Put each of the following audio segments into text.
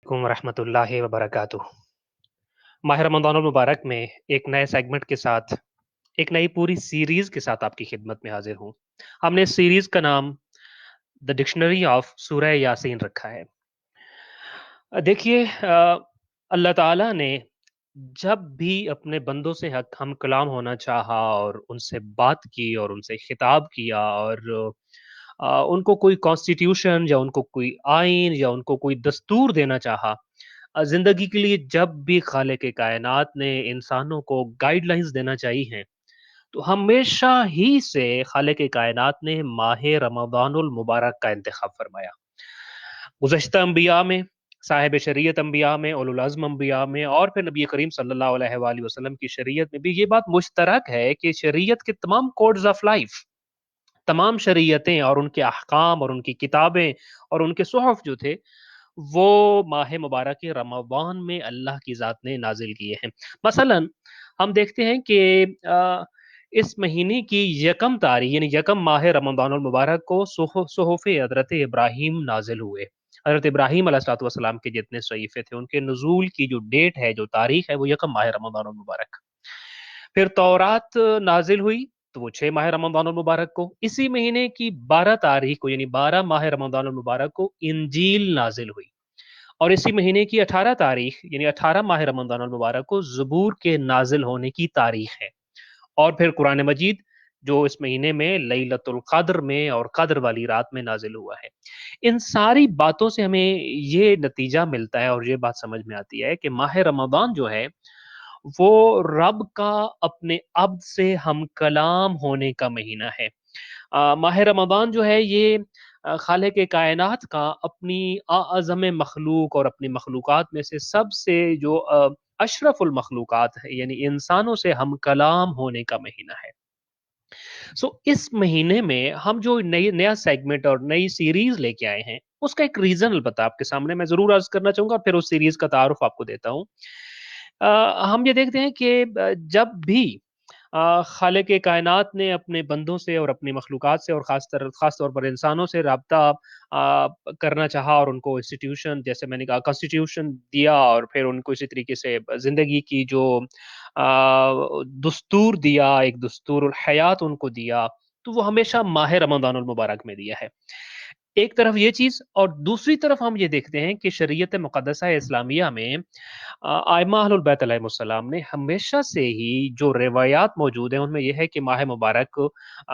वरहमत ला वबरकातुह। माह रमज़ानुल मुबारक में एक नए सेगमेंट के साथ, एक नई पूरी सीरीज के साथ आपकी खिदमत में हाजिर हूँ। हमने इस सीरीज का नाम द डिक्शनरी ऑफ सूरह यासीन रखा है। देखिए, अल्लाह ताला ने जब भी अपने बंदों से हम कलाम होना चाहा और उनसे बात की और उनसे खिताब किया और उनको कोई कॉन्स्टिट्यूशन या उनको कोई आइन या उनको कोई दस्तूर देना चाहा, ज़िंदगी के लिए जब भी खालिक कायनात ने इंसानों को गाइडलाइंस देना चाहिए हैं, तो हमेशा ही से खालिक कायनात ने माह रमज़ानुल मुबारक का इंतखाब फरमाया। गुज़श्ता अंबिया में, साहिब शरीयत अंबिया में, उलुल अज़्म अंबिया में और फिर नबी करीम सल्लल्लाहु अलैहि वसल्लम की शरीयत में भी ये बात मुश्तरक है कि शरीयत के तमाम कोड्स ऑफ लाइफ, तमाम शरीयतें और उनके अहकाम और उनकी किताबें और उनके सुहफ जो थे, वो माह मुबारक रमज़ान में अल्लाह की ज़ात ने नाज़िल किए हैं। मसलन हम देखते हैं कि इस महीने की यकम तारीख यानी यकम माह रमज़ानुल मुबारक को सुहूफ़ हज़रत इब्राहीम नाज़िल हुए। हज़रत इब्राहीम अलैहिस्सलाम के जितने सहीफ़े थे, उनके नुज़ूल की जो डेट है, जो तारीख है, वो यकम माह रमज़ानुल मुबारक। फिर तौरात नाज़िल हुई, तो वो 6 माह रमज़ानुल मुबारक को। इसी महीने की 12 तारीख को यानी 12 माह रमज़ानुल मुबारक को इंजील नाज़िल हुई। और इसी महीने की 18 तारीख यानी 18 माह रमज़ानुल मुबारक को ज़बूर के नाज़िल होने की तारीख है। और फिर कुरान मजीद जो इस महीने में लैलतुल क़द्र में और क़द्र वाली रात में नाज़िल हुआ है। इन सारी बातों से हमें ये नतीजा मिलता है और ये बात समझ में आती है कि माह रमज़ान जो है, वो रब का अपने अब से हम कलाम होने का महीना है। माह रमज़ान जो है ये खालिक कायनात का अपनी आज़म मखलूक और अपनी मखलूक़ात में से सबसे जो अशरफुल मखलूक़ात है यानी इंसानों से हम कलाम होने का महीना है। इस महीने में हम जो नया सेगमेंट और नई सीरीज़ लेके आए हैं, उसका एक रीज़न अलबत्ता आपके सामने मैं ज़रूर अर्ज़ करना चाहूँगा, फिर उस सीरीज़ का तारुफ़ आपको देता हूँ। हम ये देखते हैं कि जब भी खालिक कायनात ने अपने बंदों से और अपनी मखलूक़ात से और ख़ास तौर पर इंसानों से राब्ता करना चाहा और उनको इंस्टीट्यूशन जैसे मैंने कहा कॉन्स्टिट्यूशन दिया और फिर उनको इसी तरीके से ज़िंदगी की जो दस्तूर दिया, एक दस्तूरुल हयात उनको दिया, तो वो हमेशा माह रमज़ानुल मुबारक में दिया है। एक तरफ ये चीज़ और दूसरी तरफ हम ये देखते हैं कि शरीयत मुक़द्दसा इस्लामिया में आइम्मा अहलुल बैत अलैहिमुस्सलाम ने हमेशा से ही जो रिवायात मौजूद हैं, उनमें ये है कि माह मुबारक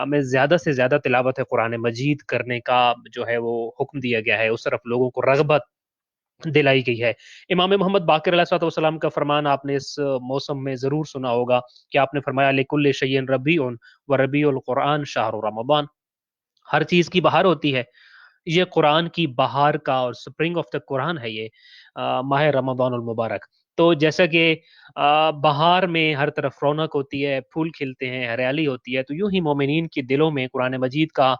में ज़्यादा से ज़्यादा तिलावत कुरान मजीद करने का जो है वो हुक्म दिया गया है, उस तरफ लोगों को रग़बत दिलाई गई है। इमाम मोहम्मद बाक़िर अलैहिस्सलाम का फ़रमान आपने इस मौसम में ज़रूर सुना होगा कि आपने फ़रमाया लिकुल्लि शैइन रबीउन व रबीउल कुरआन शहरु रमज़ान। हर चीज़ की बहार होती है। ये कुरान की बहार का और स्प्रिंग ऑफ द कुरान है ये माह रमज़ानुल मुबारक। तो जैसा कि बहार में हर तरफ रौनक होती है, फूल खिलते हैं, हरियाली होती है, तो यूँ ही मोमिनीन के दिलों में कुरान मजीद का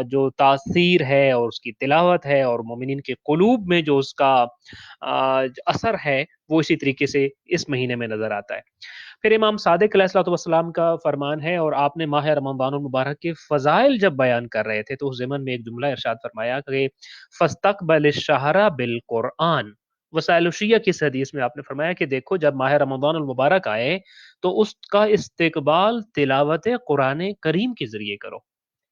जो तासीर है और उसकी तिलावत है और मोमिनीन के क़ुलूब में जो उसका असर है, वो इसी तरीके से इस महीने में नज़र आता है। फिर इमाम सादिक अलैहिस्सलाम का फरमान है और आपने माह रमज़ानुल मुबारक के फ़ज़ाइल जब बयान कर रहे थे, तो उस ज़िमन में एक जुमला इरशाद फरमाया कि फ़स्तक़बलिश शहरा बिल कुरआन। वसाइल शिया की इस हदीस में आपने फरमाया कि देखो जब माह रमज़ानुल मुबारक आए, तो उसका इस्तिक़बाल तिलावत कुरान करीम के ज़रिए करो।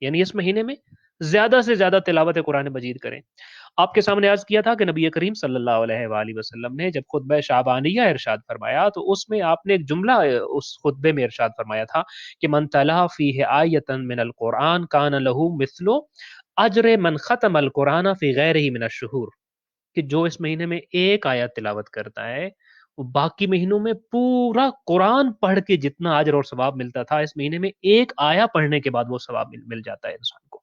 यानी इस महीने में ज़्यादा से ज़्यादा तिलावत कुरान मजीद करें। आपके सामने अर्ज़ किया था कि नबी करीम सल्लल्लाहु अलैहि वसल्लम ने जब खुतबा शाबानिया इरशाद फरमाया, तो उसमें आपने एक जुमला उस खुतबे में इरशाद फरमाया था कि मन तला फ़ीहि आयतन मिनल कुरआन कान लहू मिस्लु अज्र मन ख़तमल कुरान फ़ी गैरिही मिनश शुहूर। कि जो इस महीने में एक आयत तिलावत करता है, वो बाकी महीनों में पूरा कुरान पढ़ के जितना अज्र और सवाब मिलता था, इस महीने में एक आया पढ़ने के बाद वो सवाब मिल जाता है इंसान को।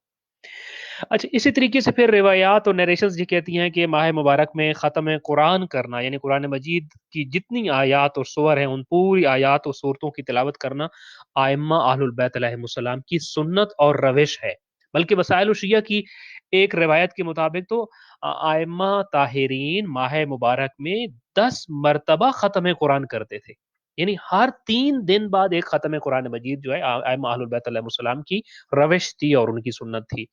अच्छा, इसी तरीके से फिर रिवायात और नरेशंस ये कहती हैं कि माह मुबारक में ख़त्म कुरान करना यानी कुरान मजीद की जितनी आयात और सूवर हैं, उन पूरी आयात और सूरतों की तिलावत करना आइम्मा अहलुल बैत अलैहिमुस्सलाम की सुन्नत और रविश है। बल्कि वसाइल शिया की एक रिवायत के मुताबिक तो आइम्मा ताहिरीन माह मुबारक में 10 मरतबा ख़त्म कुरान करते थे। یعنی ہر 3 دن بعد ایک ختم قرآن مجید جو ہے ائمہ اہل بیت علیہ السلام کی روش تھی اور ان کی سنت تھی۔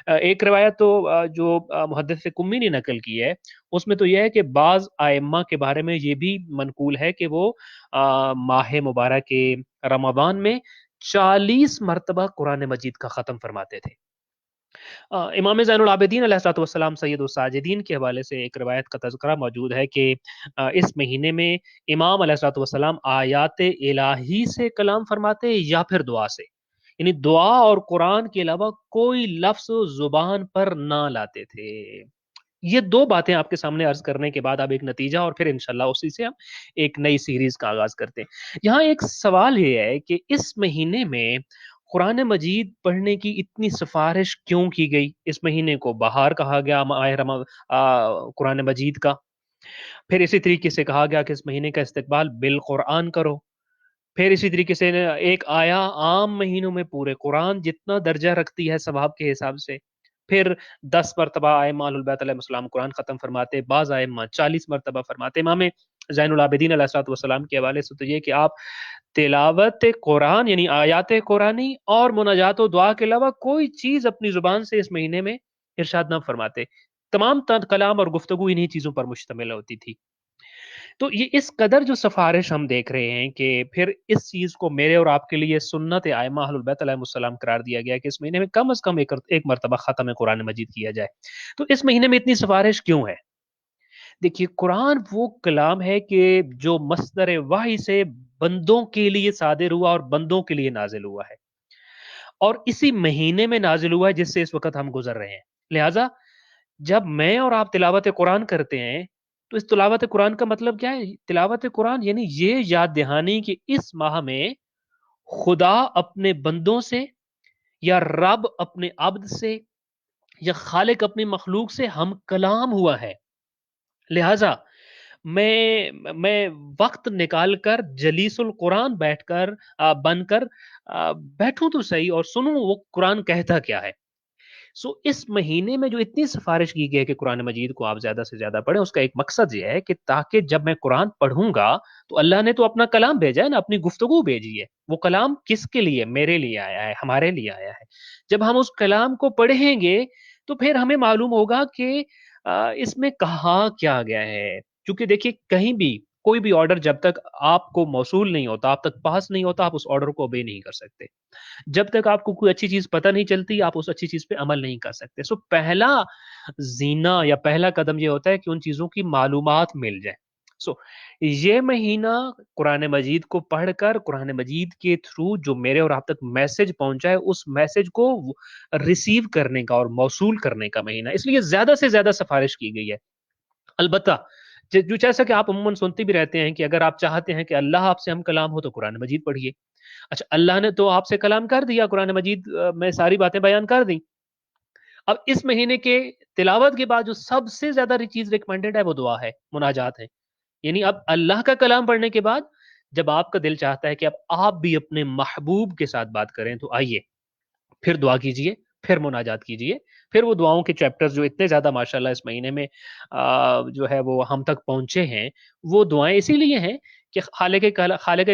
ایک روایت تو جو محدث قمی نے نقل کی ہے، اس میں تو یہ ہے کہ بعض ائمہ کے بارے میں یہ بھی منقول ہے کہ وہ ماہ مبارک کے رمضان میں 40 مرتبہ قرآن مجید کا ختم فرماتے تھے۔ امام زین العابدین علیہ الصلوۃ والسلام سید الساجدین کے حوالے سے ایک روایت کا تذکرہ موجود ہے کہ اس مہینے میں امام علیہ الصلوۃ والسلام آیات الہی سے کلام فرماتے یا پھر دعا سے، یعنی دعا اور قرآن کے علاوہ کوئی لفظ زبان پر نہ لاتے تھے۔ یہ دو باتیں آپ کے سامنے عرض کرنے کے بعد اب ایک نتیجہ اور پھر انشاءاللہ اسی سے ہم ایک نئی سیریز کا آغاز کرتے ہیں۔ یہاں ایک سوال یہ ہے کہ اس مہینے میں قرآن مجید پڑھنے کی اتنی سفارش کیوں کی گئی؟ اس مہینے کو بہار کہا گیا قرآن مجید کا، پھر اسی طریقے سے کہا گیا کہ اس مہینے کا استقبال بالقرآن کرو، پھر اسی طریقے سے ایک آیا عام مہینوں میں پورے قرآن جتنا درجہ رکھتی ہے ثواب کے حساب سے، پھر 10 مرتبہ ائمہ اہل البیت علیہ السلام قرآن ختم فرماتے، بعض ائمہ 40 مرتبہ فرماتے۔ امام زین العابدین علیہ الصلوۃ والسلام کے حوالے سے تو یہ کہ آپ تلاوت قرآن یعنی آیات قرآنی اور مناجات و دعا کے علاوہ کوئی چیز اپنی زبان سے اس مہینے میں ارشاد نہ فرماتے، تمام کلام اور گفتگو انہی چیزوں پر مشتمل ہوتی تھی۔ تو یہ اس قدر جو سفارش ہم دیکھ رہے ہیں کہ پھر اس چیز کو میرے اور آپ کے لیے سنت ائمہ اہل البیت علیہ السلام قرار دیا گیا کہ اس مہینے میں کم از کم ایک مرتبہ ختم قرآن مجید کیا جائے۔ تو اس مہینے میں اتنی سفارش کیوں ہے؟ دیکھیے، قرآن وہ کلام ہے کہ جو مصدر وحی سے بندوں کے لیے صادر ہوا اور بندوں کے لیے نازل ہوا ہے، اور اسی مہینے میں نازل ہوا ہے جس سے اس وقت ہم گزر رہے ہیں۔ لہٰذا جب میں اور آپ تلاوت قرآن کرتے ہیں تو اس تلاوت قرآن کا مطلب کیا ہے؟ تلاوت قرآن یعنی یہ یاد دہانی کہ اس ماہ میں خدا اپنے بندوں سے یا رب اپنے عبد سے یا خالق اپنی مخلوق سے ہم کلام ہوا ہے۔ لہٰذا میں وقت نکال کر جلیس القرآن بیٹھ کر بن کر بیٹھوں تو صحیح اور سنوں وہ قرآن کہتا کیا ہے۔ اس مہینے میں جو اتنی سفارش کی گئی ہے کہ قرآن مجید کو آپ زیادہ سے زیادہ پڑھیں، اس کا ایک مقصد یہ ہے کہ تاکہ جب میں قرآن پڑھوں گا تو اللہ نے تو اپنا کلام بھیجا ہے نا، اپنی گفتگو بھیجی ہے، وہ کلام کس کے لیے؟ میرے لیے آیا ہے، ہمارے لیے آیا ہے۔ جب ہم اس کلام کو پڑھیں گے تو پھر ہمیں معلوم ہوگا کہ اس میں کہا کیا گیا ہے، کیونکہ دیکھیے کہیں بھی کوئی بھی آرڈر جب تک آپ کو موصول نہیں ہوتا، آپ تک پاس نہیں ہوتا، آپ اس آرڈر کو obey نہیں کر سکتے۔ جب تک آپ کو کوئی اچھی چیز پتہ نہیں چلتی، آپ اس اچھی چیز پہ عمل نہیں کر سکتے۔ پہلا زینہ یا پہلا قدم یہ ہوتا ہے کہ ان چیزوں کی معلومات مل جائے۔ یہ مہینہ قرآن مجید کو پڑھ کر قرآن مجید کے تھرو جو میرے اور آپ تک میسج پہنچا ہے اس میسج کو ریسیو کرنے کا اور موصول کرنے کا مہینہ، اس لیے زیادہ سے زیادہ سفارش کی گئی ہے۔ البتہ جو جیسا کہ آپ عموماً سنتے بھی رہتے ہیں کہ اگر آپ چاہتے ہیں کہ اللہ آپ سے ہم کلام ہو تو قرآن مجید پڑھیے۔ اچھا، اللہ نے تو آپ سے کلام کر دیا، قرآن مجید میں ساری باتیں بیان کر دیں۔ اب اس مہینے کے تلاوت کے بعد جو سب سے زیادہ چیز ریکمینڈڈ ہے وہ دعا ہے، مناجات ہے۔ یعنی اب اللہ کا کلام پڑھنے کے بعد جب آپ کا دل چاہتا ہے کہ اب آپ بھی اپنے محبوب کے ساتھ بات کریں تو آئیے پھر دعا کیجئے، پھر مناجات کیجئے، پھر وہ دعاؤں کے چیپٹرز جو اتنے زیادہ ماشاءاللہ اس مہینے میں جو ہے وہ ہم تک پہنچے ہیں، وہ دعائیں اسی لیے ہیں کہ خالق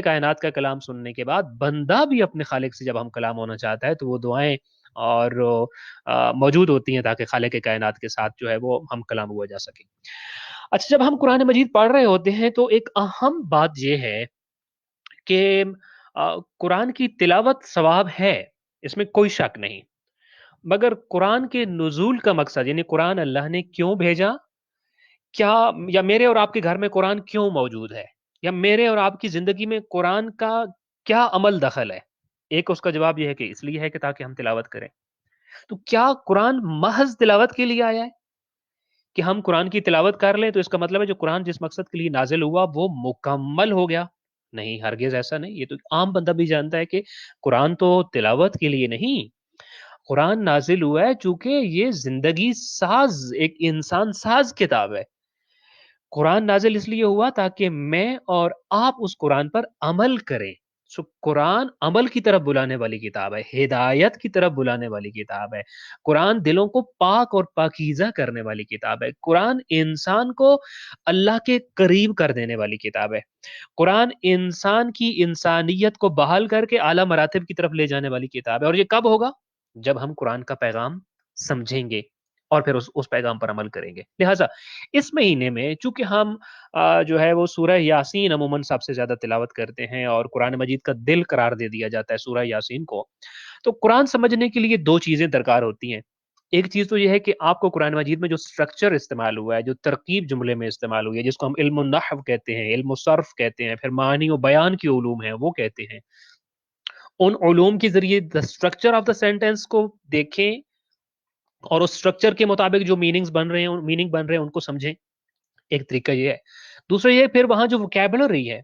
کائنات کا کلام سننے کے بعد بندہ بھی اپنے خالق سے جب ہم کلام ہونا چاہتا ہے تو وہ دعائیں اور موجود ہوتی ہیں تاکہ خالق کائنات کے ساتھ جو ہے وہ ہم کلام ہوا جا سکے۔ اچھا، جب ہم قرآن مجید پڑھ رہے ہوتے ہیں تو ایک اہم بات یہ ہے کہ قرآن کی تلاوت ثواب ہے، اس میں کوئی شک نہیں، مگر قرآن کے نزول کا مقصد یعنی قرآن اللہ نے کیوں بھیجا، کیا یا میرے اور آپ کے گھر میں قرآن کیوں موجود ہے، یا میرے اور آپ کی زندگی میں قرآن کا کیا عمل دخل ہے؟ ایک اس کا جواب یہ ہے کہ اس لیے ہے کہ تاکہ ہم تلاوت کریں۔ تو کیا قرآن محض تلاوت کے لیے آیا ہے کہ ہم قرآن کی تلاوت کر لیں تو اس کا مطلب ہے جو قرآن جس مقصد کے لیے نازل ہوا وہ مکمل ہو گیا؟ نہیں، ہرگز ایسا نہیں۔ یہ تو عام بندہ بھی جانتا ہے کہ قرآن تو تلاوت کے لیے نہیں، قرآن نازل ہوا ہے چونکہ یہ زندگی ساز ایک انسان ساز کتاب ہے۔ قرآن نازل اس لیے ہوا تاکہ میں اور آپ اس قرآن پر عمل کریں۔ सो कुरान अमल की तरफ बुलाने वाली किताब है, हिदायत की तरफ बुलाने वाली किताब है। कुरान दिलों को पाक और पाकीज़ा करने वाली किताब है। कुरान इंसान को अल्लाह के करीब कर देने वाली किताब है। कुरान इंसान की इंसानियत को बहाल करके आला मरातिब की तरफ ले जाने वाली किताब है। और ये कब होगा? जब हम कुरान का पैगाम समझेंगे और फिर उस पैगाम पर अमल करेंगे। लिहाज़ा इस महीने में चूँकि हम जो है वो सूरह यासीन अमूमन सबसे ज़्यादा तिलावत करते हैं और कुरान मजीद का दिल करार दे दिया जाता है सूरह यासीन को। तो कुरान समझने के लिए 2 चीज़ें दरकार होती हैं। एक चीज़ तो ये है कि आपको कुरान मजीद में जो स्ट्रक्चर इस्तेमाल हुआ है, जो तरकीब जुमले में इस्तेमाल हुई है, जिसको हम इल्मुन नहव कहते हैं, इल्मु सर्फ़ कहते हैं, फिर मानी व बयान के उलूम हैं, वो कहते हैं। उन उलूम के ज़रिए the structure of the sentence को देखें और उस स्ट्रक्चर के मुताबिक जो मीनिंग बन रहे हैं उनको समझें, एक तरीका ये है। दूसरा ये फिर वहाँ जो वोकैब्युलरी है,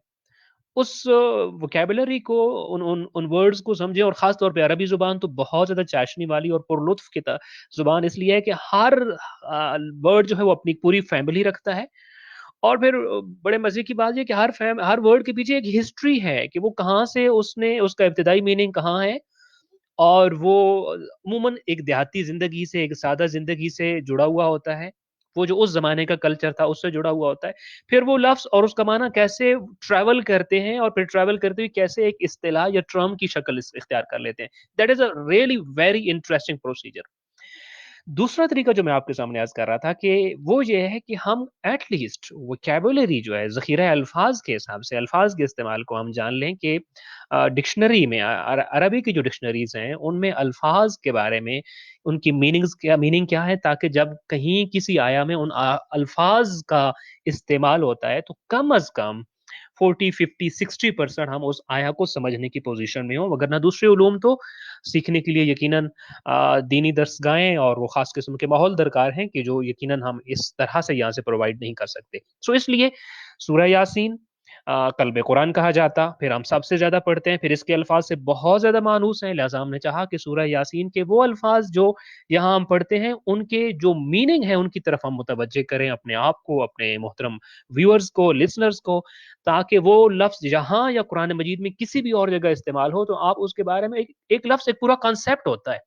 उस वोकैब्युलरी को उन उन उन वर्ड्स को समझें और ख़ास तौर पे अरबी ज़ुबान तो बहुत ज़्यादा चाशनी वाली और पुरलुत्फ़ ज़ुबान इसलिए है कि हर वर्ड जो है वो अपनी पूरी फ़ैमिली रखता है और फिर बड़े मज़े की बात ये है कि हर वर्ड के पीछे एक हिस्ट्री है कि वो कहाँ से उसने उसका इब्तिदाई मीनिंग कहाँ है और वो अमूमन एक देहाती ज़िंदगी से, एक सादा ज़िंदगी से जुड़ा हुआ होता है। वो जो उस ज़माने का कल्चर था, उससे जुड़ा हुआ होता है। फिर वो लफ्ज़ और उसका माना कैसे ट्रैवल करते हैं और फिर ट्रैवल करते हुए कैसे एक इस्तिलाह या टर्म की शक्ल इख्तियार कर लेते हैं। That is a really very interesting procedure. दूसरा तरीका जो मैं आपके सामने अर्ज़ कर रहा था कि वो ये है कि हम एट लीस्ट वोकैब्युलरी जो है, ज़ख़ीरा अल्फ़ाज़ के हिसाब से अल्फ़ाज़ के इस्तेमाल को हम जान लें कि डिक्शनरी में अरबी की जो डिक्शनरीज़ हैं, उनमें अल्फ़ाज़ के बारे में उनकी मीनिंग क्या है ताकि जब कहीं किसी आया में उन अल्फ़ाज़ का इस्तेमाल होता है, तो कम अज़ कम 40, 50, 60% हम उस आया को समझने की पोज़ीशन में हों, वगरना दूसरे उलूम तो सीखने के लिए यकीनन दीनी दर्सगाहें और वो ख़ास किस्म के माहौल दरकार हैं कि जो यकीनन हम इस तरह से यहाँ से प्रोवाइड नहीं कर सकते। सो इसलिए सूरह यासीन क़ल्ब कुरान कहा जाता, फिर हम सबसे ज़्यादा पढ़ते हैं, फिर इसके अल्फ़ाज़ से बहुत ज़्यादा मानूस हैं, लिहाज़ा हमने चाहा कि सूरह यासीन के वो अल्फ़ाज़ जो यहाँ हम पढ़ते हैं, उनके जो मीनिंग है, उनकी तरफ हम मुतवज्जे करें अपने आप को, अपने मोहतरम व्यूअर्स को, लिसनर्स को, ताकि वो लफ्ज़ यहाँ या कुरान मजीद में किसी भी और जगह इस्तेमाल हो, तो आप उसके बारे में एक एक लफ्ज़, एक पूरा कॉन्सेप्ट होता है।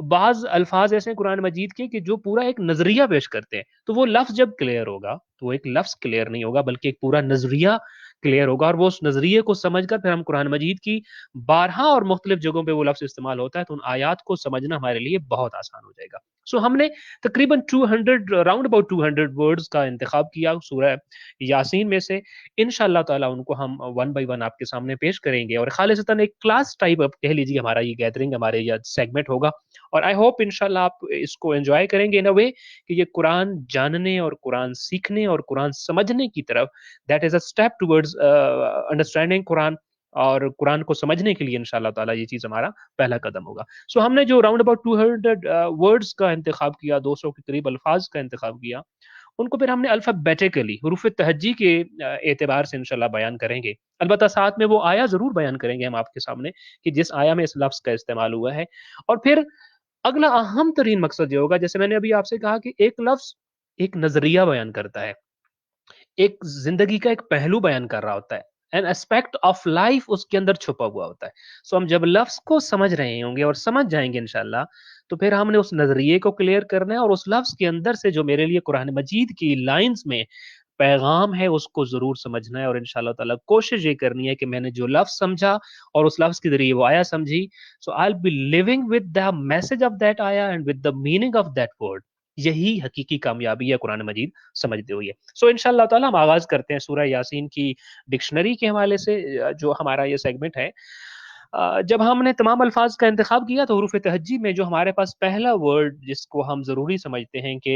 बाज़ अल्फ़ाज़ ऐसे हैं कुरान मजीद के कि जो पूरा एक नज़रिया पेश करते हैं। तो वो लफ्ज़ जब क्लियर होगा, तो वो एक लफ्ज़ क्लियर नहीं होगा बल्कि एक पूरा नज़रिया क्लियर होगा और वो उस नज़रिए को समझकर फिर हम कुरान मजीद की बारहा और मुख्तलिफ जगहों पे वो लफ्ज़ इस्तेमाल होता है, तो उन आयात को समझना हमारे लिए बहुत आसान हो जाएगा। सो हमने तकरीबन 200 राउंड अबाउट 200 वर्ड्स का इंतखाब किया सूरह यासीन में से। इंशाअल्लाह ताला उनको हम वन बाय वन आपके सामने पेश करेंगे और खालिसतन एक क्लास टाइप आप कह लीजिए हमारा ये गैदरिंग, हमारे ये सेगमेंट होगा और आई होप इंशाल्लाह आप इसको एन्जॉय करेंगे इन अ वे कि ये कुरान जानने और कुरान सीखने और कुरान समझने की तरफ that is a step towards understanding Quran और कुरान को समझने के लिए इंशाअल्लाह ताला ये चीज़ हमारा पहला कदम होगा। सो हमने जो राउंड अबाउट 200 वर्ड्स का इंतखाब किया, 200 के करीब अल्फाज का इंतखाब किया, उनको फिर हमने अल्फ़ाबेटिकली हुरूफ़-ए-तहज्जी के एतबार से इंशाअल्लाह बयान करेंगे। अलबत्ता साथ में वो आया ज़रूर बयान करेंगे हम आपके सामने कि जिस आया में इस लफ्ज़ का इस्तेमाल हुआ है और फिर अगला अहम तरीन मकसद ये होगा जैसे मैंने अभी आपसे कहा कि एक लफ्ज़ एक नज़रिया बयान करता है। एक ज़िंदगी का एक पहलू बयान कर रहा होता है। एन एस्पेक्ट ऑफ लाइफ़ उसके अंदर छुपा हुआ होता है। सो हम जब लफ्ज़ को समझ रहे होंगे और समझ जाएँगे इंशाअल्लाह, तो फिर हमने उस नज़रिए को क्लियर करना है और उस लफ्ज़ के अंदर से जो मेरे लिए कुरान मजीद की लाइन्स में पैगाम है उसको ज़रूर समझना है और इंशाअल्लाह ताला कोशिश ये करनी है कि मैंने जो लफ्ज़ समझा और उस लफ्ज़ के ज़रिए वो आया समझी, so I will be living with the message of that आया and with the meaning of that word. यही हकीकी कामयाबी है कुरान मजीद समझते हुए। सो इंशाअल्लाह ताला हम आगाज़ करते हैं सूरह यासीन की डिक्शनरी के हवाले से जो हमारा ये सेगमेंट है। जब हमने तमाम अल्फ़ाज़ का इंतख़ाब किया तो हुरूफ़-ए-तहज्जी में जो हमारे पास पहला वर्ड जिसको हम ज़रूरी समझते हैं कि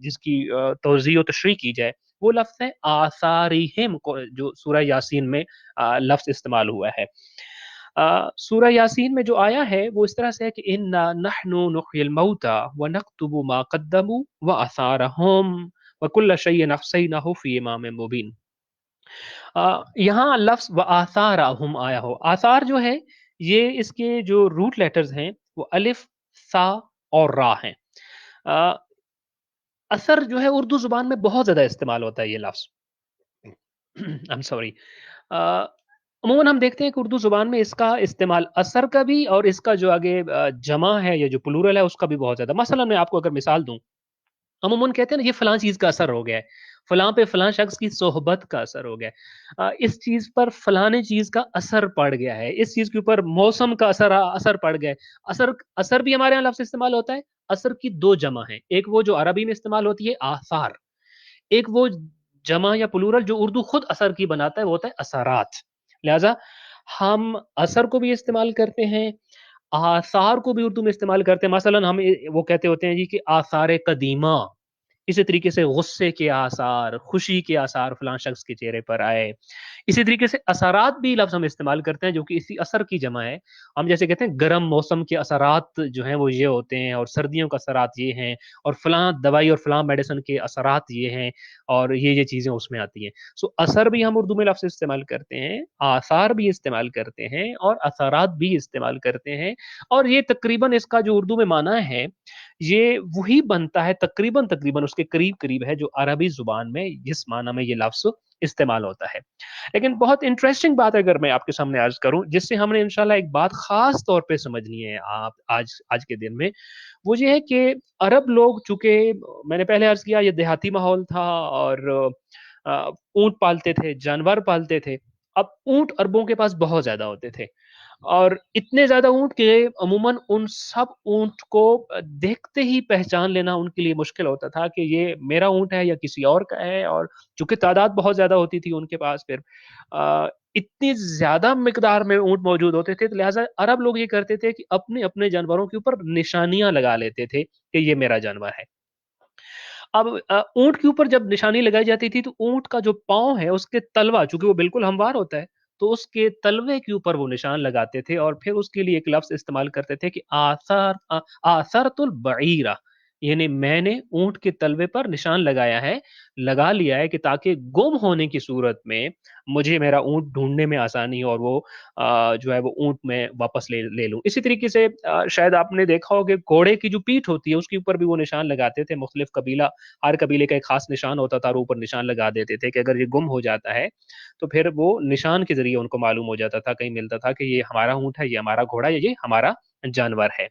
जिसकी तौज़ीह व तशरीह की जाए, वो लफ्ज़ है आसारिहिम को जो सूरह यासीन में लफ्ज़ इस्तेमाल हुआ है। सूरह यासीन में जो आया है वो इस तरह से है कि इन्ना नहनु नुह्यिल मौता व नक्तुबु मा क़द्दमू व आसारहुम व कुल्ल शैइन अहसैनाहु फ़ी इमामिन मुबीन। यहाँ लफ्ज़ व आसारहुम आया हो। आसार जो है ये इसके जो रूट लेटर्स हैं वो अलिफ, सा और रा हैं। अ, असर जो है उर्दू ज़ुबान में बहुत ज़्यादा इस्तेमाल होता है ये लफ्ज़। I am sorry. अमूमन हम देखते हैं कि उर्दू ज़ुबान में इसका इस्तेमाल असर का भी और इसका जो आगे जमा है या जो प्लूरल है उसका भी बहुत ज़्यादा। मसलन मैं आपको अगर मिसाल दूँ, अमूमन कहते हैं ना ये फलां चीज़ का असर हो गया है, फलां पे फलां शख्स की सोहबत का असर हो गया है। इस चीज़ पर फलाने चीज़ का असर पड़ गया है, इस चीज़ के ऊपर मौसम का असर पड़ गया है। असर असर भी हमारे यहाँ लफ्ज़ इस्तेमाल होता है, असर की 2 जमा हैं, एक वो जो अरबी में इस्तेमाल होती है आसार, एक वो जमा या प्लूरल जो उर्दू खुद असर की बनाता है वो होता है असरात। लिहाज़ा हम असर को भी इस्तेमाल करते हैं, आसार को भी उर्दू में इस्तेमाल करते हैं। मसलन हम वो कहते होते हैं जी कि आसार कदीमा, इसी तरीके से गुस्से के आसार, खुशी के आसार फलां शख्स के चेहरे पर आए। इसी तरीके से असरात भी लफ्ज़ हम इस्तेमाल करते हैं जो कि इसी असर की जमा है। हम जैसे कहते हैं गर्म मौसम के असरात जो हैं वो ये होते हैं और सर्दियों के असरात ये हैं और फलाँ दवाई और फलाँ मेडिसिन के असरात ये हैं और ये चीज़ें उसमें आती हैं। सो असर भी हम उर्दू में लफ्ज़ इस्तेमाल करते हैं, आसार भी इस्तेमाल करते हैं और असरात भी इस्तेमाल करते हैं और ये तकरीबन इसका जो उर्दू में माना है, ये वही बनता है तकरीबन उसके करीब-करीब है जो अरबी ज़ुबान में जिस माना में ये लफ्ज़ इस्तेमाल होता है। लेकिन बहुत इंटरेस्टिंग बात अगर मैं आपके सामने अर्ज़ करूँ, जिससे हमने इंशाल्लाह एक बात ख़ास तौर पे समझनी है आप आज आज के दिन में, वो ये है कि अरब लोग चूँकि मैंने पहले अर्ज़ किया ये देहाती माहौल था और ऊँट पालते थे, जानवर पालते थे। अब ऊँट अरबों के पास बहुत ज़्यादा होते थे और इतने ज़्यादा ऊँट कि अमूमन उन सब ऊँट को देखते ही पहचान लेना उनके लिए मुश्किल होता था कि ये मेरा ऊँट है या किसी और का है और चूँकि तादाद बहुत ज़्यादा होती थी उनके पास फिर इतनी ज़्यादा मिकदार में ऊँट मौजूद होते थे, तो लिहाज़ा अरब लोग ये करते थे कि अपने-अपने जानवरों के ऊपर निशानियाँ लगा लेते थे कि ये मेरा जानवर है। अब ऊँट के ऊपर जब निशानी लगाई जाती थी, तो ऊँट का जो पाँव है, उसके तलवा चूँकि वो बिल्कुल हमवार होता है, तो उसके तलवे के ऊपर वो निशान लगाते थे और फिर उसके लिए एक लफ्ज़ इस्तेमाल करते थे कि आसरतुल बईरा यानी मैंने ऊँट के तलवे पर निशान लगाया है, लगा लिया है कि ताकि गुम होने की सूरत में मुझे मेरा ऊँट ढूँढने में आसानी हो और वो जो है वो ऊँट मैं वापस ले ले लूँ। इसी तरीके से शायद आपने देखा हो कि घोड़े की जो पीठ होती है, उसके ऊपर भी वो निशान लगाते थे, मुख्तलिफ कबीला हर कबीले का एक ख़ास निशान होता था और ऊपर निशान लगा देते थे कि अगर ये गुम हो जाता है, तो फिर वो निशान के ज़रिए उनको मालूम हो जाता था, कहीं मिलता था कि ये हमारा ऊँट है, ये हमारा घोड़ा है, ये हमारा जानवर है।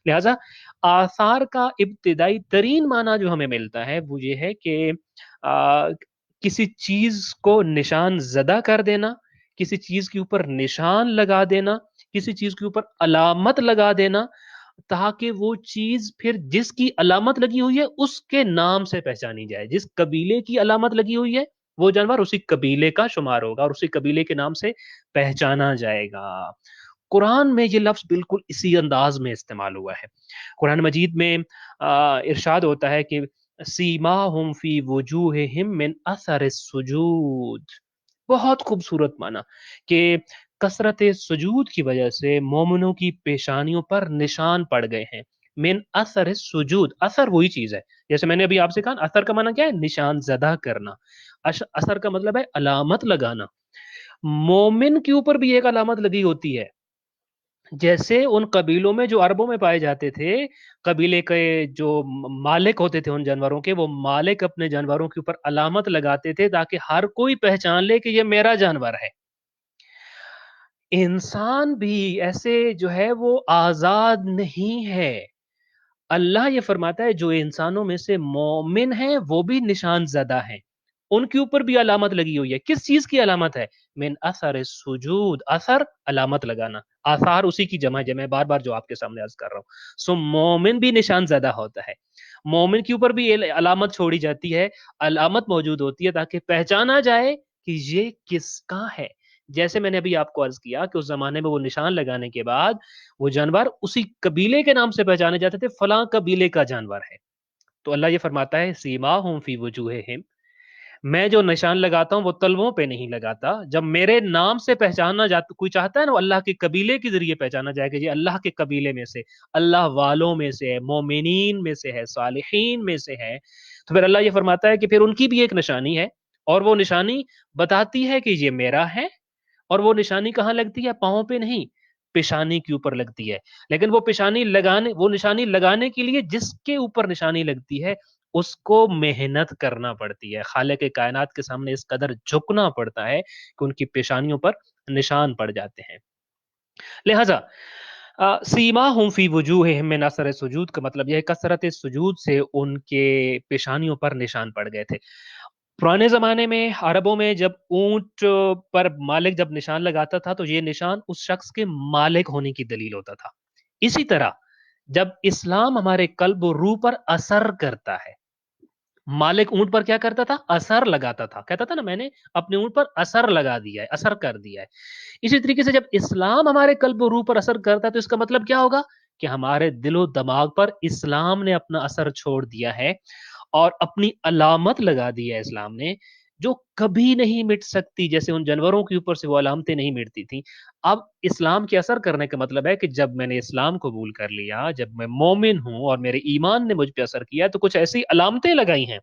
लिहाज़ा आसार का इब्तिदाई तरीन माना जो हमें मिलता है, वो ये है कि किसी चीज़ को निशान ज़दा कर देना, किसी चीज़ के ऊपर निशान लगा देना, किसी चीज़ के ऊपर अलामत लगा देना ताकि वो चीज़ फिर जिसकी अलामत लगी हुई है, उसके नाम से पहचानी जाए। जिस कबीले की अलामत लगी हुई है, वो जानवर उसी कबीले का शुमार होगा और उसी कबीले के नाम से पहचाना जाएगा। कुरान में ये लफ्ज़ बिल्कुल इसी अंदाज़ में इस्तेमाल हुआ है। कुरान मजीद में इरशाद होता है कि सीमाहुम फी वुजूहिहिम मिन असर सुजूद। बहुत खूबसूरत माना कि कसरत सुजूद की वजह से मोमिनों की पेशानियों पर निशान पड़ गए हैं। मिन असर सुजूद, असर वही चीज़ है। जैसे मैंने अभी आपसे कहा असर का माना क्या है? निशान ज़दा करना। असर का मतलब है अलामत लगाना। मोमिन के ऊपर भी एक अलामत लगी होती है। जैसे उन कबीलों में जो अरबों में पाए जाते थे, कबीले के जो मालिक होते थे उन जानवरों के, वो मालिक अपने जानवरों के ऊपर अलामत लगाते थे ताकि हर कोई पहचान ले कि ये मेरा जानवर है। इंसान भी ऐसे जो है वो आज़ाद नहीं है। अल्लाह ये फरमाता है जो इंसानों में से मोमिन हैं वो भी निशान ज़दा हैं। उनके ऊपर भी अलामत लगी हुई है। किस चीज़ की अलामत है? मिन असर सुजूद, असर अलामत लगाना। आसार उसी की जमा है, मैं बार-बार जो आपके सामने अर्ज़ कर रहा हूँ। सो मोमिन भी निशान ज़दा होता है। मोमिन के ऊपर भी ये अलामत छोड़ी जाती है, अलामत मौजूद होती है ताकि पहचाना जाए कि ये किसका है। जैसे मैंने अभी आपको अर्ज़ किया कि उस ज़माने में वो निशान लगाने के बाद वो जानवर उसी कबीले के नाम से पहचाने जाते थे, फलाँ कबीले का जानवर है। तो अल्लाह ये फरमाता है सीमाहुम फी वुजूहिहिम, मैं जो निशान लगाता हूँ वो तलवों पे नहीं लगाता। जब मेरे नाम से पहचाना जाता कोई चाहता है ना वो अल्लाह के कबीले के ज़रिए पहचाना जाए कि ये अल्लाह के कबीले में से, अल्लाह वालों में से है, मोमिनीन में से है, सालिहीन में से है। तो फिर अल्लाह ये फरमाता है कि फिर उनकी भी एक निशानी है और वो निशानी बताती है कि ये मेरा है और वो निशानी कहाँ लगती है? पाँव पे नहीं, पेशानी के ऊपर लगती है। लेकिन वो निशानी लगाने के लिए जिसके ऊपर निशानी लगती है, उसको मेहनत करना पड़ती है, खालिक कायनात के सामने इस कदर झुकना पड़ता है कि उनकी पेशानियों पर निशान पड़ जाते हैं। लिहाजा सीमाहुम फी वजूहिहिम मिन असर सुजूद का मतलब यह है कसरत सुजूद से उनके पेशानियों पर निशान पड़ गए थे। पुराने ज़माने में अरबों में जब ऊँट पर मालिक जब निशान लगाता था तो ये निशान उस शख्स के मालिक होने की दलील होता था। इसी तरह जब इस्लाम हमारे कल्ब और रूह पर असर करता है, मालिक ऊँट पर क्या करता था? असर लगाता था। कहता था ना मैंने अपने ऊँट पर असर लगा दिया है, असर कर दिया है। इसी तरीके से जब इस्लाम हमारे कल्ब और रूह पर असर करता है तो इसका मतलब क्या होगा? कि हमारे दिलो-दिमाग पर इस्लाम ने अपना असर छोड़ दिया है और अपनी अलामत लगा दी है इस्लाम ने, जो कभी नहीं मिट सकती, जैसे उन जानवरों के ऊपर से वो अलामतें नहीं मिटती थीं। अब इस्लाम के असर करने का मतलब है कि जब मैंने इस्लाम कबूल कर लिया, जब मैं मोमिन हूँ और मेरे ईमान ने मुझ पे असर किया, तो कुछ ऐसी अलामतें लगाई हैं,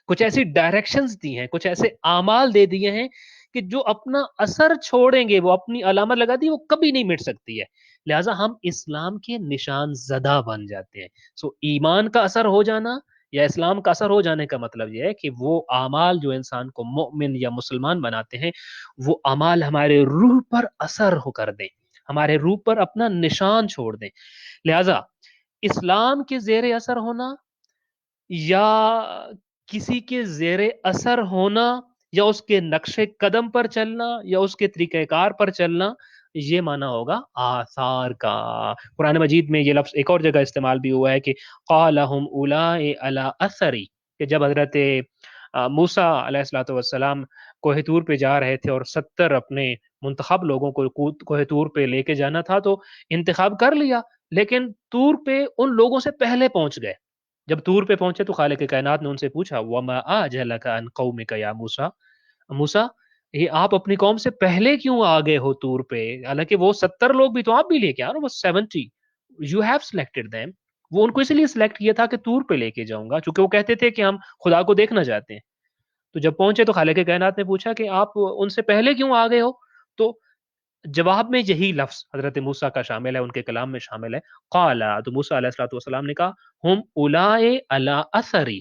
कुछ ऐसी डायरेक्शंस दी हैं, कुछ ऐसे आमाल दे दिए हैं कि जो अपना असर छोड़ेंगे, वो अपनी अलामत लगा दी, वो कभी नहीं मिट सकती है। लिहाजा हम इस्लाम के निशान ज़दा बन जाते हैं। सो ईमान का असर हो जाना या इस्लाम का असर हो जाने का मतलब ये है कि वो आमाल जो इंसान को मुमिन या मुसलमान बनाते हैं, वो अमाल हमारे रूह पर असर हो कर दें, हमारे रूह पर अपना निशान छोड़ दें। लिहाजा इस्लाम के ज़ेर असर होना या किसी के ज़ेरे असर होना या उसके नक्शे कदम पर चलना या उसके तरीक़ेकार पर चलना, ये माना होगा आसार का। कुरान मजीद में ये लफ्ज़ एक और जगह इस्तेमाल भी हुआ है कि क़ालहुम उलाए अला असरी, कि जब हज़रत मूसा अलैहिस्सलातु वस्सलाम कोहे तूर पे जा रहे थे और 70 अपने मुंतखब लोगों को कोहे तूर पे लेके जाना था, तो इंतखाब कर लिया, लेकिन तूर पे उन लोगों से पहले पहुँच गए। जब तूर पे पहुँचे तो खालिक कायनात ने उनसे पूछा वमा अजलका अन कौमिका या मूसा, मूसा ये आप अपनी कौम से पहले क्यों आ गए हो तूर पे? हालाँकि वो 70 लोग भी तो आप भी लेके आओ ना, वो 70 यू हैव सिलेक्टेड देम। वो उनको इसलिए सिलेक्ट किया था कि तूर पे लेके जाऊँगा, चूँकि वो कहते थे कि हम खुदा को देखना चाहते हैं। तो जब पहुँचे तो खालिक कायनात ने पूछा कि आप उनसे पहले क्यों आ गए हो? तो जवाब में यही लफ्ज़ हज़रत मूसा का शामिल है, उनके कलाम में शामिल है। क़ाला तो मूसा अलैहिस्सलातु वस्सलाम ने कहा, हुम उलाए अला असरी,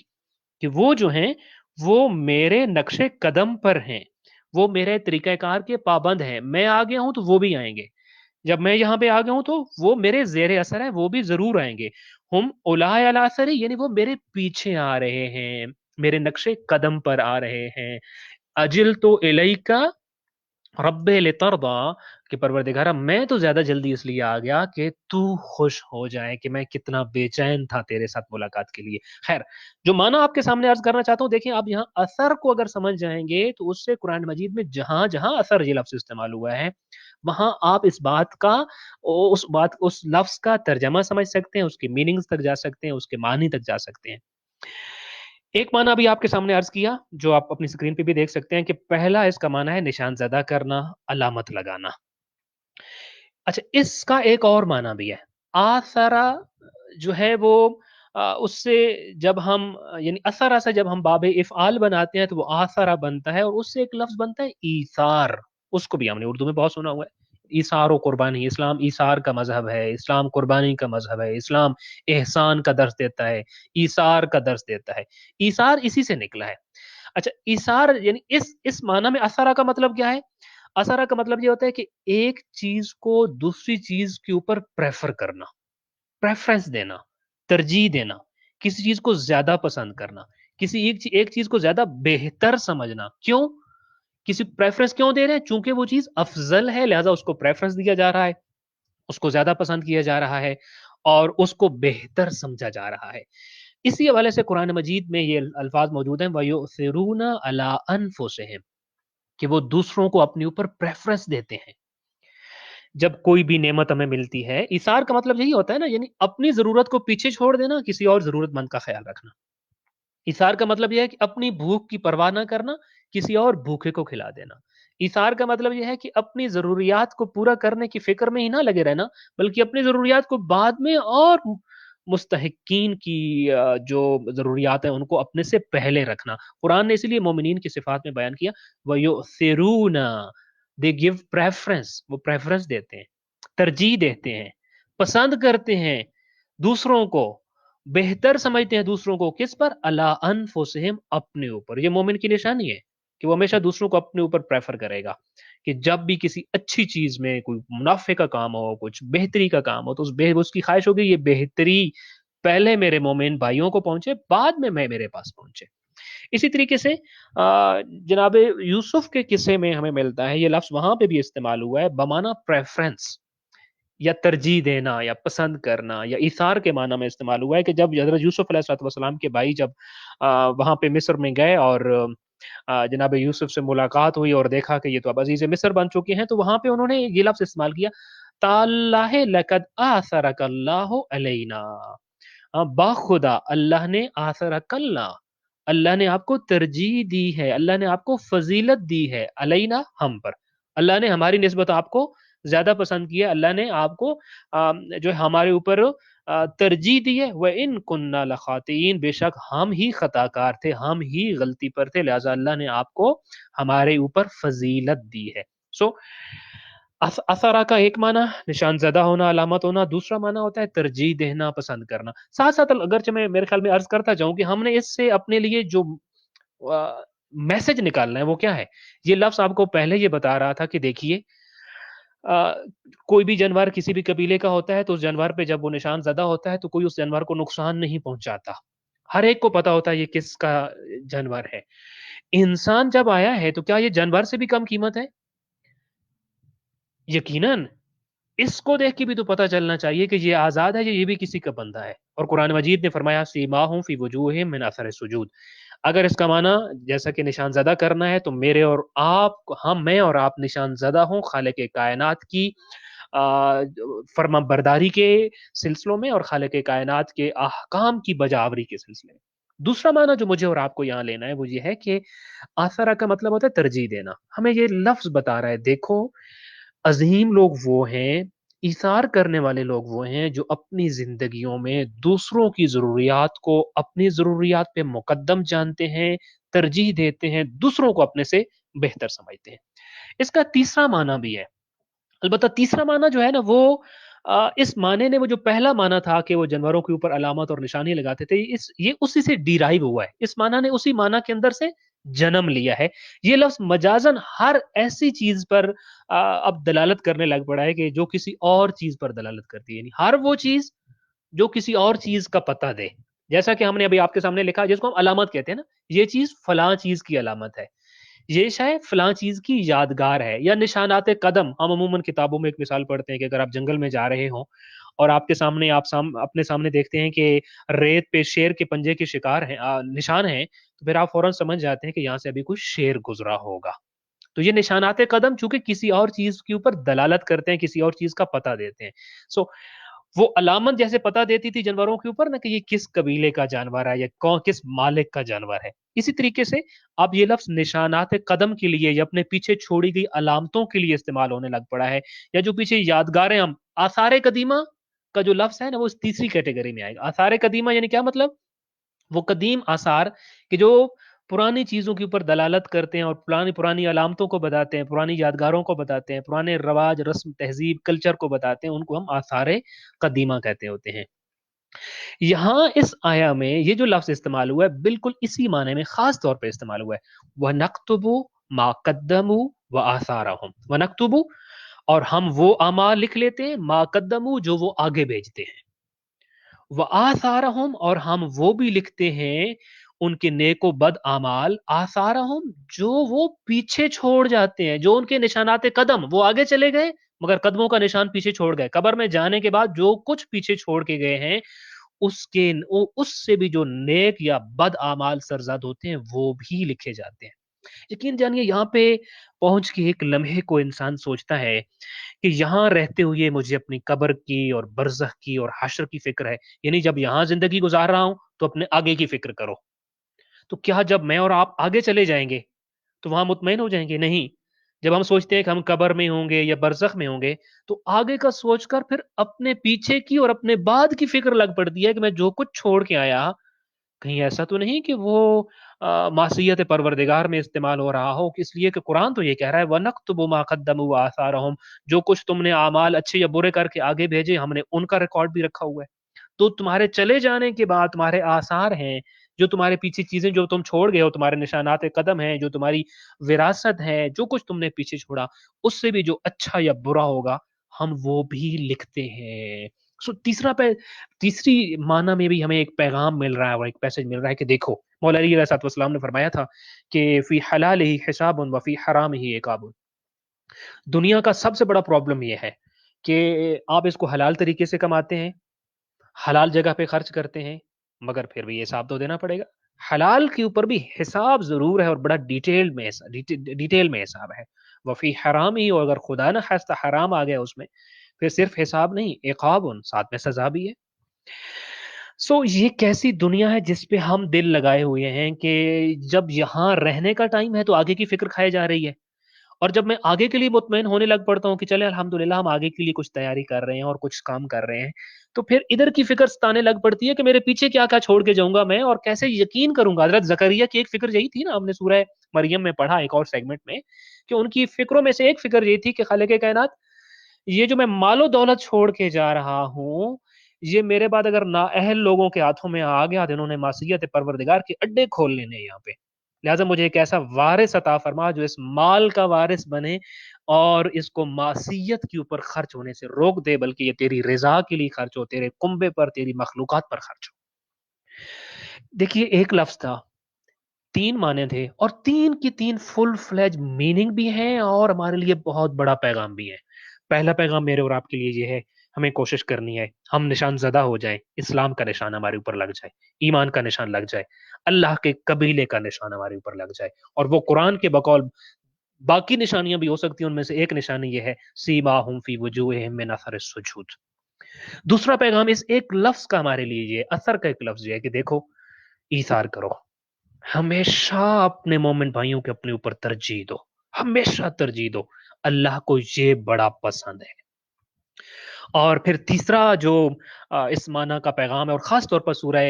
कि वो जो हैं, वो मेरे नक्शे कदम पर हैं। वो मेरे तरीक़ाकार के पाबंद हैं। मैं आ गया हूँ तो वो भी आएँगे। जब मैं यहाँ पे आ गया हूँ तो वो मेरे ज़ेर असर है, वो भी ज़रूर आएँगे। हुम उलाए अला असरी यानी वो मेरे पीछे आ रहे हैं, मेरे नक्शे कदम पर आ रहे हैं। अजिलतु इलैका रब्बे लितर्दा, कि परवरदिगारा मैं तो ज़्यादा जल्दी इसलिए आ गया कि तू खुश हो जाए, कि मैं कितना बेचैन था तेरे साथ मुलाकात के लिए। ख़ैर, जो माना आपके सामने अर्ज़ करना चाहता हूँ, देखिए आप यहाँ असर को अगर समझ जाएँगे तो उससे कुरान मजीद में जहाँ-जहाँ असर ये लफ़्ज़ इस्तेमाल हुआ है, वहाँ आप इस बात का उस लफ़्ज़ का तर्जमा समझ सकते हैं, उसके मीनिंग्स तक जा सकते हैं, उसके मानी तक जा सकते हैं। एक माना अभी आपके सामने अर्ज़ किया, जो आप अपनी स्क्रीन पे भी देख सकते हैं कि पहला इसका माना है निशान ज़दा करना, अलामत लगाना। अच्छा, इसका एक और माना भी है। आसरा जो है वो उससे जब हम यानी असरा से जब हम बाब इफ़आल बनाते हैं तो वो आसरा बनता है और उससे एक लफ्ज़ बनता है ईसार। उसको भी हमने उर्दू में बहुत सुना हुआ है। ईसार व कुर्बानी, इस्लाम ईसार का मज़हब है, इस्लाम कुर्बानी का मज़हब है, इस्लाम एहसान का दर्स देता है, ईसार का दर्स देता है। ईसार इसी से निकला है। अच्छा, ईसार यानी इस माना में असरा का मतलब क्या है? असरा का मतलब ये होता है कि एक चीज़ को दूसरी चीज़ के ऊपर प्रेफ़र करना, प्रेफ़रेंस देना, तरजीह देना, किसी चीज़ को ज़्यादा पसंद करना, किसी एक चीज़ को ज़्यादा बेहतर समझना। क्यों? किसी को प्रेफ़रेंस क्यों दे रहे हैं? चूँकि वो चीज़ अफ़ज़ल है, लिहाज़ा उसको प्रेफ़रेंस दिया जा रहा है, उसको ज़्यादा पसंद किया जा रहा है और उसको बेहतर समझा जा रहा है। इसी हवाले से कुरान मजीद में ये अल्फ़ाज़ मौजूद हैं, वयुसिरूना अला अनफुसिहिम, कि वो दूसरों को अपने ऊपर प्रेफ़रेंस देते हैं। जब कोई भी नेमत हमें मिलती है, इसार का मतलब यही होता है ना, यानी अपनी ज़रूरत को पीछे छोड़ देना, किसी और ज़रूरतमंद का ख़्याल रखना। इसार का मतलब ये है कि अपनी भूख की परवाह ना करना, किसी और भूखे को खिला देना। इसार का मतलब ये है कि अपनी ज़रूरियात को पूरा करने की फ़िक्र में ही ना लगे रहना, बल्कि अपनी ज़रूरियात को बाद में और मुस्तहिक़ीन की जो ज़रूरियात हैं, उनको अपने से पहले रखना। कुरान ने इसीलिए मोमिनीन की सिफ़ात में बयान किया, वयुसिरूना, दे गिव प्रेफ़रेंस, वो प्रेफ़रेंस देते हैं, तरजीह देते हैं, पसंद करते हैं दूसरों को बेहतर समझते हैं दूसरों को, किस पर? अला अनफुसहिम, अपने ऊपर। ये मोमिन की निशानी है कि वो हमेशा दूसरों को अपने ऊपर प्रेफर करेगा, कि जब भी किसी अच्छी चीज में कोई मुनाफे का काम हो, कुछ बेहतरी का काम हो, तो उसकी ख्वाहिश होगी ये बेहतरी पहले मेरे मोमिन भाइयों को पहुंचे, बाद में मैं मेरे पास पहुंचे। इसी तरीके से जनाब यूसुफ के किस्से में हमें मिलता है, ये लफ्ज वहां पे भी इस्तेमाल हुआ है बमाना प्रेफरेंस, या तरजीह देना, या पसंद करना, या इसार के माना में इस्तेमाल हुआ है, कि जब हज़रत यूसुफ अलैहिस्सलाम के भाई जब वहाँ पे मिस्र में गए और जनाब यूसुफ से मुलाकात हुई और देखा कि ये तो अब अज़ीज़ मिस्र बन चुके हैं, तो वहाँ पे उन्होंने ये लफ्ज़ इस्तेमाल किया, ताल्लाहि लक़द आसरकल्लाहु अलैना। बाखुदा अल्लाह ने आसरकल्ला, अल्लाह ने आपको तरजीह दी है, अल्लाह ने आपको फ़ज़ीलत दी है, अलैना, हम पर। अल्लाह ने हमारी निस्बत आपको ज़्यादा पसंद किया, अल्लाह ने आपको जो है हमारे ऊपर तरजीह दी है। व इन कुन्ना लखातीन, बेशक हम ही खताकार थे, हम ही गलती पर थे, लिहाजा अल्लाह ने आपको हमारे ऊपर फजीलत दी है। सो असरा का एक माना निशान ज़दा होना, अलामत होना, दूसरा माना होता है तरजीह देना, पसंद करना। साथ साथ अगरचे मैं मेरे ख्याल में अर्ज करता जाऊं कि हमने इससे अपने लिए जो मैसेज निकालना है वो क्या है। ये लफ्ज आपको पहले ये बता रहा था कि देखिए, अ, कोई भी जानवर किसी भी कबीले का होता है, तो उस जानवर पे जब वो निशान ज़दा होता है, तो कोई उस जानवर को नुकसान नहीं पहुँचाता। हर एक को पता होता है ये किसका जानवर है। इंसान जब आया है, तो क्या ये जानवर से भी कम कीमत है? यकीनन। इसको देख के भी तो पता चलना चाहिए कि ये आज़ाद है, ये भी किसी का बंदा है। और कुरान मजीद ने फरमाया सीमाहुम फी वजूहिहिम मिन अथर सुजूद। अगर इसका माना जैसा कि निशान ज़दा करना है, तो मेरे और आप, हम मैं और आप निशान ज़दा हों खालिक कायनात की फर्माबरदारी के सिलसिलों में, और खालिक कायनात के अहकाम की बजावरी के सिलसिले में। दूसरा माना जो मुझे और आपको यहाँ लेना है वो ये है कि आसरा का मतलब होता है तरजीह देना। हमें ये लफ्ज़ बता रहा है, देखो अज़ीम लोग वो हैं, इसार करने वाले लोग वो हैं जो अपनी ज़िंदगियों में दूसरों की ज़रूरियात को अपनी ज़रूरियात पे मुक़द्दम जानते हैं, तरजीह देते हैं, दूसरों को अपने से बेहतर समझते हैं। इसका तीसरा माना भी है। अलबत्ता तीसरा माना जो है ना वो इस माने ने, वो जो पहला माना था कि वो जानवरों के ऊपर अलामत और निशानी लगाते थे, ये उसी से डिराइव हुआ है। इस माना ने उसी माना के अंदर से जन्म लिया है। ये लफ्ज़ मजाज़न हर ऐसी चीज़ पर अब दलालत करने लग पड़ा है कि जो किसी और चीज़ पर दलालत करती है। यानी हर वो चीज़ जो किसी और चीज़ का पता दे। जैसा कि हमने अभी आपके सामने लिखा, जिसको हम अलामत कहते हैं ना, ये चीज़ फलाँ चीज़ की अलामत है। ये शायद फलां चीज़ की यादगार है, या निशानात कदम। हम अमूमन किताबों में एक मिसाल पढ़ते हैं कि अगर आप जंगल में जा रहे हों और आपके सामने आप अपने सामने देखते हैं कि रेत पे शेर के पंजे के शिकार हैं, निशान हैं, तो फिर आप फौरन समझ जाते हैं कि यहाँ से अभी कोई शेर गुजरा होगा। तो ये निशानात कदम चूंकि किसी और चीज के ऊपर दलालत करते हैं, किसी और चीज का पता देते हैं। सो वो अलामत जैसे पता देती थी जानवरों के ऊपर ना, कि ये किस कबीले का जानवर है, या कौन किस मालिक का जानवर है। इसी तरीके से अब ये लफ्ज निशानात कदम के लिए, या अपने पीछे छोड़ी गई अलामतों के लिए इस्तेमाल होने लग पड़ा है, या जो पीछे यादगारें, हम आसार कदीमा का जो लफ्ज है ना, वो इस तीसरी कैटेगरी में आएगा। आसार कदीमा यानी क्या मतलब? वो कदीम आसार कि जो पुरानी चीज़ों के ऊपर दलालत करते हैं और पुरानी पुरानी अलामतों को बताते हैं, पुरानी यादगारों को बताते हैं, पुराने रवाज, रस्म, तहज़ीब, कल्चर को बताते हैं, उनको हम आसार कदीमा कहते होते हैं। यहाँ इस आया में ये जो लफ्ज़ इस्तेमाल हुआ है, बिल्कुल इसी माने में ख़ास तौर पे इस्तेमाल हुआ है। वनक्तुबु मा कद्दमू व आसारहुम। वनक्तुबु, और हम वो अमाल लिख लेते हैं, मा कद्दमू, जो वो आगे भेजते हैं, व आसारहुम, और हम वो भी लिखते हैं उनके नेको बद आमाल, आसारहुम, जो वो पीछे छोड़ जाते हैं, जो उनके निशानाते कदम, वो आगे चले गए मगर कदमों का निशान पीछे छोड़ गए। कब्र में जाने के बाद जो कुछ पीछे छोड़ के गए हैं, उससे भी जो नेक या बद आमाल सरजद होते हैं, वो भी लिखे जाते हैं। यकीन जानिए, यहाँ पे पहुंच के एक लम्हे को इंसान सोचता है कि यहाँ रहते हुए मुझे अपनी कब्र की और बरज़ख की और हश्र की फ़िक्र है। यानी जब यहाँ ज़िंदगी गुज़ार रहा हूँ, तो अपने आगे की फ़िक्र करो। तो क्या जब मैं और आप आगे चले जाएँगे, तो वहाँ मुतमईन हो जाएँगे? नहीं। जब हम सोचते हैं कि हम कब्र में होंगे या बरज़ख में होंगे, तो आगे का सोचकर फिर अपने पीछे की और अपने बाद की फ़िक्र लग पड़ती है कि मैं जो कुछ छोड़ के आया, कहीं ऐसा तो नहीं कि वो मासियत परवरदिगार में इस्तेमाल हो रहा हो, कि इसलिए कि कुरान तो ये कह रहा है वनक्तुबु मा कद्दमू व आसारहुम, जो कुछ तुमने आमाल अच्छे या बुरे करके आगे भेजे, हमने उनका रिकॉर्ड भी रखा हुआ है। تو تمہارے چلے جانے کے بعد تمہارے آثار ہیں، جو تمہارے پیچھے چیزیں جو تم چھوڑ گئے ہو، تمہارے نشانات قدم ہیں، جو تمہاری وراثت ہے، جو کچھ تم نے پیچھے چھوڑا، اس سے بھی جو اچھا یا برا ہوگا ہم وہ بھی لکھتے ہیں۔ سو تیسری معنی میں بھی ہمیں ایک پیغام مل رہا ہے اور ایک میسج مل رہا ہے کہ دیکھو، مولا علی علیہ السلام نے فرمایا تھا کہ فی حلال ہی حساب و فی حرام ہی عقاب۔ دنیا کا سب سے بڑا پرابلم یہ ہے کہ آپ اس کو حلال طریقے سے کماتے ہیں، حلال جگہ پہ خرچ کرتے ہیں، مگر پھر بھی حساب تو دینا پڑے گا۔ حلال کے اوپر بھی حساب ضرور ہے اور بڑا ڈیٹیل میں حساب ہے۔ وفی حرام ہی، اور اگر خدا نہ خواستہ حرام آ گیا اس میں، پھر صرف حساب نہیں، عقاب ساتھ میں سزا بھی ہے۔ یہ کیسی دنیا ہے جس پہ ہم دل لگائے ہوئے ہیں کہ جب یہاں رہنے کا ٹائم ہے تو آگے کی فکر کھائے جا رہی ہے، اور جب میں آگے کے لیے مطمئن ہونے لگ پڑتا ہوں کہ چلے الحمدللہ ہم آگے کے لیے کچھ تیاری کر رہے ہیں اور کچھ کام کر رہے ہیں، تو پھر ادھر کی فکر ستانے لگ پڑتی ہے کہ میرے پیچھے کیا کیا چھوڑ کے جاؤں گا میں، اور کیسے یقین کروں گا۔ حضرت زکریا کی ایک فکر یہی تھی نا، ہم نے سورہ مریم میں پڑھا ایک اور سیگمنٹ میں، کہ ان کی فکروں میں سے ایک فکر یہ تھی کہ خالق کائنات، یہ جو میں مال و دولت چھوڑ کے جا رہا ہوں، یہ میرے بعد اگر نااہل لوگوں کے ہاتھوں میں آ گیا تو انہوں نے معصیت پروردگار کے اڈے کھول لینے یہاں پہ، لہٰذا مجھے ایک ایسا وارث عطا فرما جو اس مال کا وارث بنے اور اس کو معصیت کے اوپر خرچ ہونے سے روک دے، بلکہ یہ تیری رضا کے لیے خرچ ہو، تیرے کنبے پر، تیری مخلوقات پر خرچ ہو۔ دیکھیے، ایک لفظ تھا، تین معنی تھے، اور تین کی تین فل فلیج میننگ بھی ہیں اور ہمارے لیے بہت بڑا پیغام بھی ہے۔ پہلا پیغام میرے اور آپ کے لیے یہ ہے، ہمیں کوشش کرنی ہے ہم نشان زدہ ہو جائیں، اسلام کا نشان ہمارے اوپر لگ جائے، ایمان کا نشان لگ جائے، اللہ کے قبیلے کا نشان ہمارے اوپر لگ جائے، اور وہ قرآن کے بقول باقی نشانیاں بھی ہو سکتی ہیں، ان میں سے ایک نشانی یہ ہے سیماہم فی وجوہہم من اثر السجود۔ دوسرا پیغام اس ایک لفظ کا ہمارے لیے یہ اثر کا ایک لفظ یہ ہے کہ دیکھو، ایثار کرو، ہمیشہ اپنے مومن بھائیوں کے اپنے اوپر ترجیح دو، ہمیشہ ترجیح دو، اللہ کو یہ بڑا پسند ہے۔ اور پھر تیسرا جو اس معنی کا پیغام ہے، اور خاص طور پر سورہ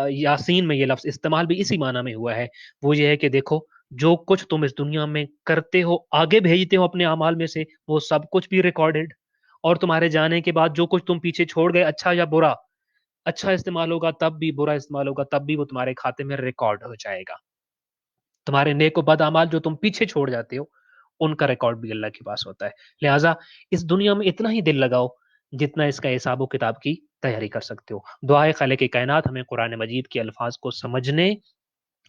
یاسین میں یہ لفظ استعمال بھی اسی معنی میں ہوا ہے، وہ یہ ہے کہ دیکھو، جو کچھ تم اس دنیا میں کرتے ہو، آگے بھیجتے ہو اپنے اعمال میں سے، وہ سب کچھ بھی ریکارڈڈ، اور تمہارے جانے کے بعد جو کچھ تم پیچھے چھوڑ گئے، اچھا یا برا، اچھا استعمال ہوگا تب بھی، برا استعمال ہوگا تب بھی، وہ تمہارے کھاتے میں ریکارڈ ہو جائے گا۔ تمہارے نیک و بد اعمال جو تم پیچھے چھوڑ جاتے ہو، ان کا ریکارڈ بھی اللہ کے پاس ہوتا ہے۔ لہٰذا اس دنیا میں اتنا ہی دل لگاؤ جتنا اس کا حساب و کتاب کی تیاری کر سکتے ہو۔ دعائے خالق کائنات ہمیں قرآن مجید کے الفاظ کو سمجھنے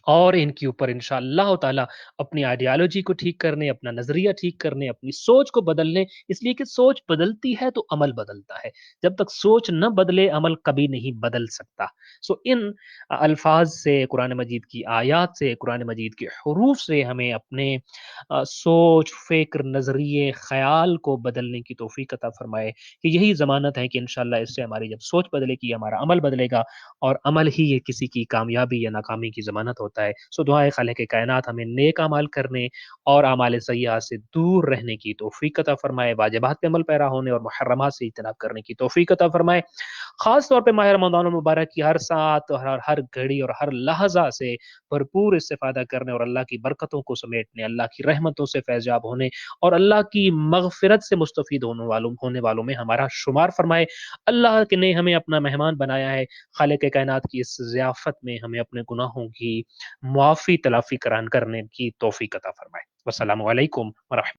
اور ان کے اوپر انشاءاللہ تعالی اپنی آئیڈیالوجی کو ٹھیک کرنے، اپنا نظریہ ٹھیک کرنے، اپنی سوچ کو بدلنے، اس لیے کہ سوچ بدلتی ہے تو عمل بدلتا ہے، جب تک سوچ نہ بدلے عمل کبھی نہیں بدل سکتا۔ ان الفاظ سے، قرآن مجید کی آیات سے، قرآن مجید کے حروف سے ہمیں اپنے سوچ، فکر، نظریے، خیال کو بدلنے کی توفیق عطا فرمائے، کہ یہی ضمانت ہے کہ انشاءاللہ اس سے ہماری جب سوچ بدلے گی، ہمارا عمل بدلے گا، اور عمل ہی یہ کسی کی کامیابی یا ناکامی کی ضمانت ہوتا ہے۔ دعائے خالق کائنات ہمیں نیک اعمال کرنے اور اعمال سیئات سے دور رہنے کی توفیق عطا فرمائے، واجبات پہ عمل پیرا ہونے اور محرمات سے اجتناب کرنے کی توفیق عطا فرمائے۔ خاص طور پہ ماہ رمضان المبارک کی ہر ساعت اور ہر گھڑی اور ہر لحظہ سے بھرپور استفادہ کرنے اور اللہ کی برکتوں کو سمیٹنے، اللہ کی رحمتوں سے فیضیاب ہونے اور اللہ کی مغفرت سے مستفید ہونے والوں میں ہمارا شمار فرمائے۔ اللہ نے ہمیں اپنا مہمان بنایا ہے، خالق کائنات کی اس ضیافت میں ہمیں اپنے گناہوں کی معافی تلافی کرنے کی توفیق عطا فرمائے۔ والسلام علیکم ورحمۃ